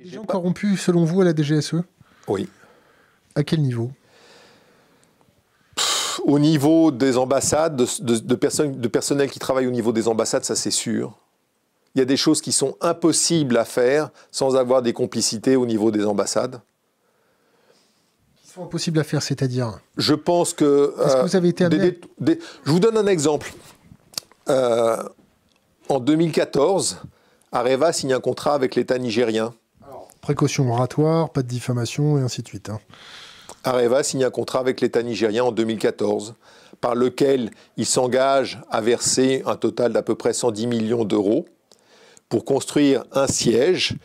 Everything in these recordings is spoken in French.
Des gens corrompus, selon vous, à la DGSE? Oui. À quel niveau? Au niveau des ambassades, de personnel qui travaille au niveau des ambassades, ça c'est sûr. Il y a des choses qui sont impossibles à faire sans avoir des complicités au niveau des ambassades. Qui sont impossibles à faire, c'est-à-dire? Je pense que... Est-ce que vous avez été amené je vous donne un exemple. En 2014, Areva signe un contrat avec l'État nigérien. Précaution oratoire, pas de diffamation, et ainsi de suite. Areva signe un contrat avec l'État nigérien en 2014, par lequel il s'engage à verser un total d'à peu près 110 millions d'euros pour construire un siège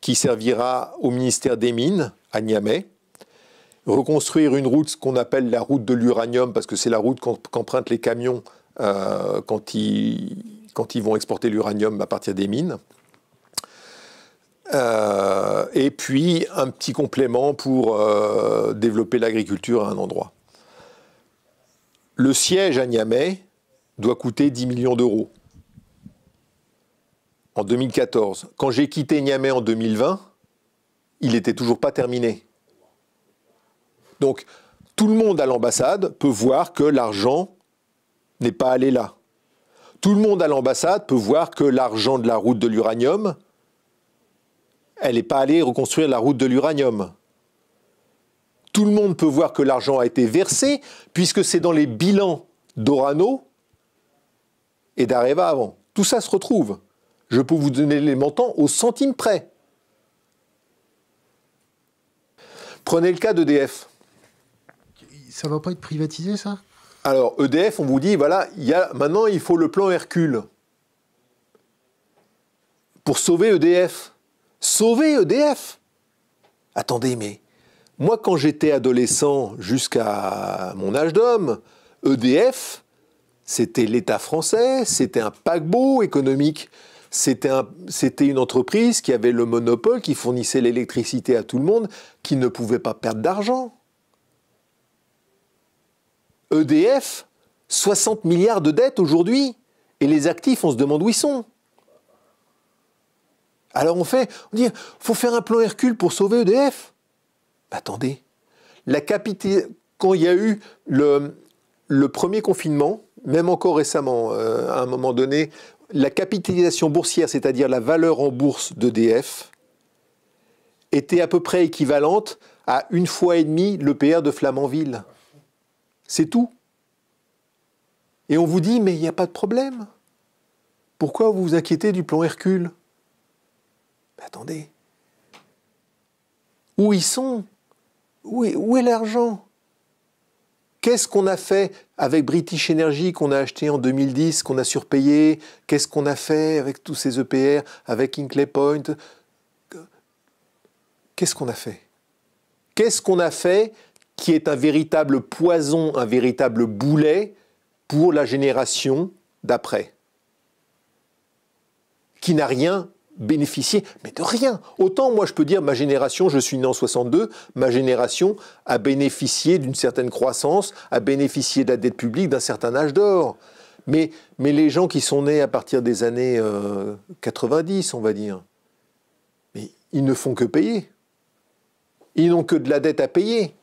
qui servira au ministère des Mines, à Niamey, reconstruire une route qu'on appelle la route de l'uranium, parce que c'est la route qu'empruntent les camions quand ils vont exporter l'uranium à partir des mines. Et puis un petit complément pour développer l'agriculture à un endroit. Le siège à Niamey doit coûter 10 millions d'euros en 2014. Quand j'ai quitté Niamey en 2020, il n'était toujours pas terminé. Donc tout le monde à l'ambassade peut voir que l'argent n'est pas allé là. Tout le monde à l'ambassade peut voir que l'argent de la route de l'uranium, elle n'est pas allée reconstruire la route de l'uranium. Tout le monde peut voir que l'argent a été versé, puisque c'est dans les bilans d'Orano et d'Areva avant. Tout ça se retrouve. Je peux vous donner les montants au centime près. Prenez le cas d'EDF. Ça ne va pas être privatisé, ça? Alors, EDF, on vous dit, voilà, maintenant il faut le plan Hercule. Pour sauver EDF. Sauver EDF. Attendez, mais moi, quand j'étais adolescent jusqu'à mon âge d'homme, EDF, c'était l'État français, c'était un paquebot économique. C'était une entreprise qui avait le monopole, qui fournissait l'électricité à tout le monde, qui ne pouvait pas perdre d'argent. EDF, 60 milliards de dettes aujourd'hui, et les actifs, on se demande où ils sont. Alors on dit, faut faire un plan Hercule pour sauver EDF. Attendez, quand il y a eu le premier confinement, même encore récemment, à un moment donné, la capitalisation boursière, c'est-à-dire la valeur en bourse d'EDF, était à peu près équivalente à 1,5 fois l'EPR de Flamanville. C'est tout. Et on vous dit, mais il n'y a pas de problème. Pourquoi vous vous inquiétez du plan Hercule? Mais attendez. Où ils sont? Où est l'argent? Qu'est-ce qu'on a fait avec British Energy qu'on a acheté en 2010, qu'on a surpayé? Qu'est-ce qu'on a fait avec tous ces EPR, avec Hinkley Point? Qu'est-ce qu'on a fait? Qu'est-ce qu'on a fait qui est un véritable poison, un véritable boulet pour la génération d'après? Qui n'a rien bénéficié, mais de rien. Autant moi je peux dire ma génération, je suis né en 62, ma génération a bénéficié d'une certaine croissance, a bénéficié de la dette publique, d'un certain âge d'or. Mais les gens qui sont nés à partir des années 90, on va dire, mais ils ne font que payer. Ils n'ont que de la dette à payer.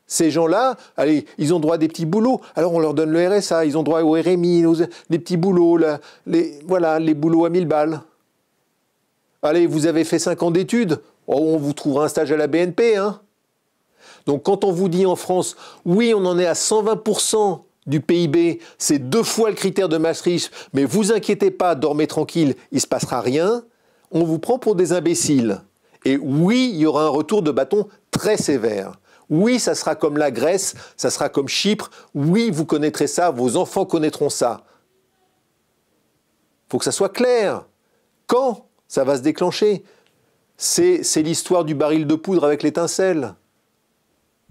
Ces gens-là, allez, ils ont droit à des petits boulots. Alors on leur donne le RSA, ils ont droit au RMI, les petits boulots, les boulots à 1000 balles. Allez, vous avez fait 5 ans d'études, on vous trouvera un stage à la BNP. Hein. Donc quand on vous dit en France, oui, on en est à 120% du PIB, c'est 2 fois le critère de Maastricht, mais vous inquiétez pas, dormez tranquille, il ne se passera rien, on vous prend pour des imbéciles. Et oui, il y aura un retour de bâton très sévère. Oui, ça sera comme la Grèce, ça sera comme Chypre. Oui, vous connaîtrez ça, vos enfants connaîtront ça. Il faut que ça soit clair. Quand ça va se déclencher? C'est l'histoire du baril de poudre avec l'étincelle.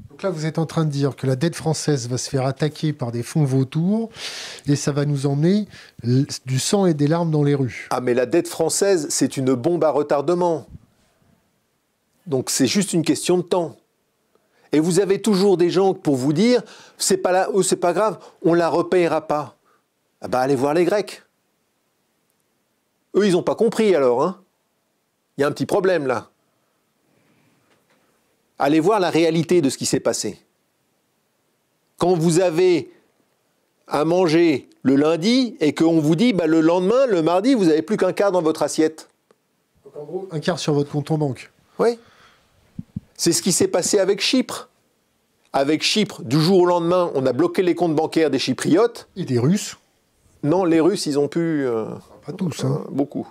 Donc là, vous êtes en train de dire que la dette française va se faire attaquer par des fonds vautours et ça va nous emmener du sang et des larmes dans les rues. Ah, mais la dette française, c'est une bombe à retardement. Donc c'est juste une question de temps. Et vous avez toujours des gens pour vous dire, c'est pas grave, on la repayera pas. Ah bah allez voir les Grecs. Eux, ils n'ont pas compris alors. Hein. Il y a un petit problème là. Allez voir la réalité de ce qui s'est passé. Quand vous avez à manger le lundi et qu'on vous dit le lendemain, le mardi, vous n'avez plus qu'un quart dans votre assiette. Donc en gros, un quart sur votre compte en banque. Oui. C'est ce qui s'est passé avec Chypre. Avec Chypre, du jour au lendemain, on a bloqué les comptes bancaires des Chypriotes. Et des Russes? Non, les Russes, ils ont pu... Pas tous, hein. Beaucoup.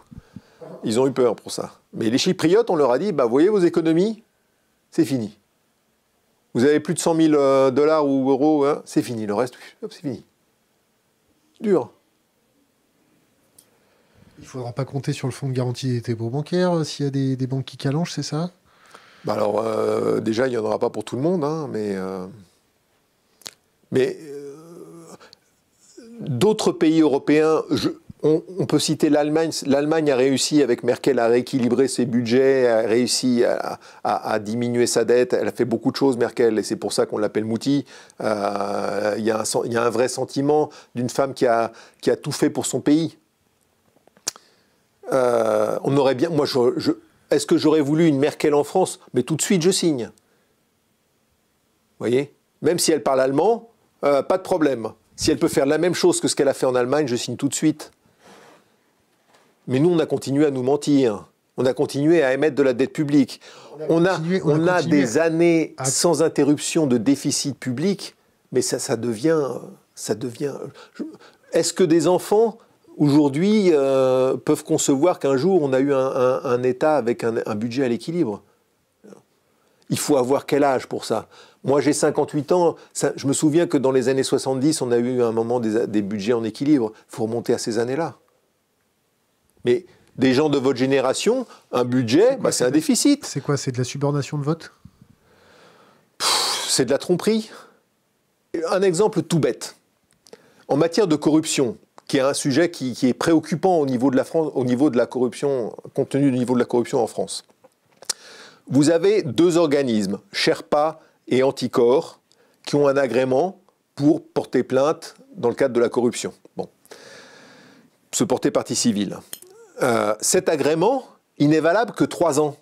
Ils ont eu peur pour ça. Mais les Chypriotes, on leur a dit, vous voyez vos économies, c'est fini. Vous avez plus de 100 000 dollars ou euros, hein, c'est fini. Le reste, c'est fini. Dur. Il ne faudra pas compter sur le fonds de garantie des dépôts bancaires s'il y a des banques qui calangent, c'est ça? Alors, déjà, il n'y en aura pas pour tout le monde, hein, mais d'autres pays européens, on peut citer l'Allemagne. L'Allemagne a réussi, avec Merkel, à rééquilibrer ses budgets, a réussi à diminuer sa dette. Elle a fait beaucoup de choses, Merkel, et c'est pour ça qu'on l'appelle Mouti. Il y a un vrai sentiment d'une femme qui a tout fait pour son pays. On aurait bien... Moi, est-ce que j'aurais voulu une Merkel en France? Mais tout de suite, je signe. Vous voyez? Même si elle parle allemand, pas de problème. Si elle peut faire la même chose que ce qu'elle a fait en Allemagne, je signe tout de suite. Mais nous, on a continué à nous mentir. On a continué à émettre de la dette publique. On a des années sans interruption de déficit public, mais ça devient... Est-ce que des enfants... aujourd'hui, peuvent concevoir qu'un jour, on a eu un État avec un budget à l'équilibre? Il faut avoir quel âge pour ça? Moi, j'ai 58 ans. Je me souviens que dans les années 70, on a eu un moment des budgets en équilibre. Il faut remonter à ces années-là. Mais des gens de votre génération, un budget, c'est un déficit. C'est quoi? C'est de la subornation de vote? C'est de la tromperie. Un exemple tout bête. En matière de corruption, qui est un sujet qui est préoccupant au niveau de la France, au niveau de la corruption, compte tenu du niveau de la corruption en France. Vous avez deux organismes, Sherpa et Anticor, qui ont un agrément pour porter plainte dans le cadre de la corruption. Bon. Se porter partie civile. Cet agrément, il n'est valable que 3 ans.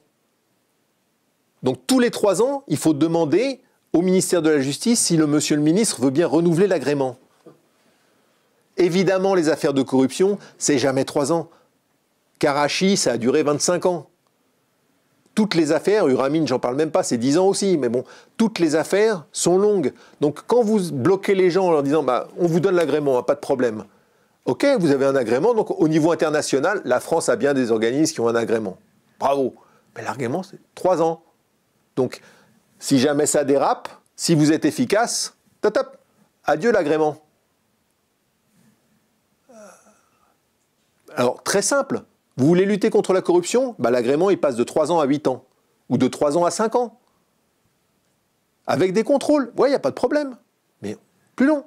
Donc tous les 3 ans, il faut demander au ministère de la Justice si monsieur le ministre veut bien renouveler l'agrément. Évidemment, les affaires de corruption, c'est jamais 3 ans. Karachi, ça a duré 25 ans. Toutes les affaires, Uramine, j'en parle même pas, c'est 10 ans aussi, mais bon, toutes les affaires sont longues. Donc quand vous bloquez les gens en leur disant, on vous donne l'agrément, hein, pas de problème. Ok, vous avez un agrément, donc au niveau international, la France a bien des organismes qui ont un agrément. Bravo. Mais l'agrément, c'est 3 ans. Donc, si jamais ça dérape, si vous êtes efficace, top, adieu l'agrément. Alors, très simple. Vous voulez lutter contre la corruption? L'agrément, il passe de 3 ans à 8 ans. Ou de 3 ans à 5 ans. Avec des contrôles. Ouais, il n'y a pas de problème. Mais plus long.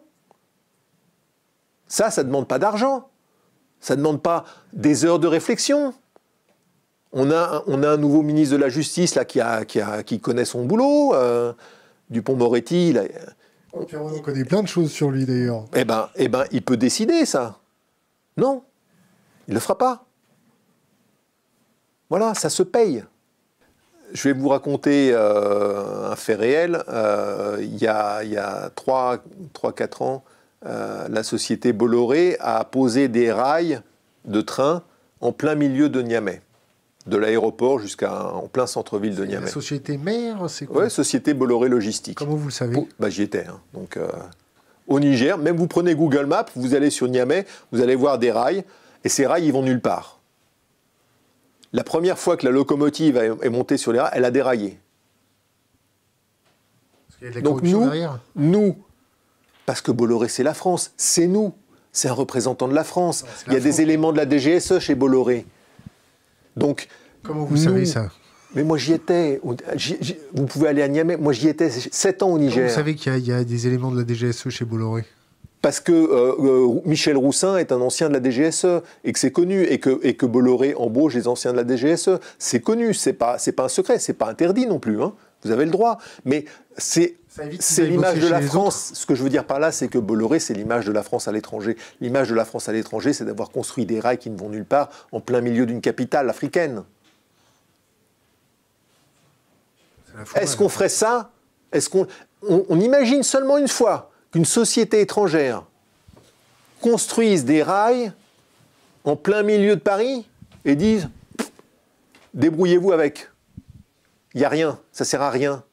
Ça ne demande pas d'argent. Ça ne demande pas des heures de réflexion. On a un nouveau ministre de la Justice là, qui connaît son boulot. Dupond-Moretti. On connaît plein de choses sur lui, d'ailleurs. Eh ben, il peut décider, ça. Non. Il ne le fera pas. Voilà, ça se paye. Je vais vous raconter un fait réel. Il y a 3-4 ans, la société Bolloré a posé des rails de train en plein milieu de Niamey, de l'aéroport jusqu'en plein centre-ville de Niamey. La société mère, c'est quoi? Oui, société Bolloré Logistique. Comment vous le savez? J'y étais. Hein. Donc, au Niger, même vous prenez Google Maps, vous allez sur Niamey, vous allez voir des rails, et ces rails, ils vont nulle part. La première fois que la locomotive est montée sur les rails, elle a déraillé. Parce qu'il y a de la corruption derrière. Nous, parce que Bolloré, c'est la France, c'est nous, c'est un représentant de la France. Il y a des éléments de la DGSE chez Bolloré. Donc, comment vous savez ça? Mais moi, j'y étais. Vous pouvez aller à Niamey. Moi, j'y étais 7 ans au Niger. Vous savez qu'il y a des éléments de la DGSE chez Bolloré? Parce que Michel Roussin est un ancien de la DGSE et que c'est connu, et que Bolloré embauche les anciens de la DGSE. C'est connu, c'est pas un secret, c'est pas interdit non plus. Hein. Vous avez le droit. Mais c'est l'image de la France. Ce que je veux dire par là, c'est que Bolloré, c'est l'image de la France à l'étranger. L'image de la France à l'étranger, c'est d'avoir construit des rails qui ne vont nulle part en plein milieu d'une capitale africaine. Est-ce qu'on ferait ça? Est-ce qu'on on imagine seulement une fois qu'une société étrangère construise des rails en plein milieu de Paris et dise « débrouillez-vous avec, il n'y a rien, ça ne sert à rien ».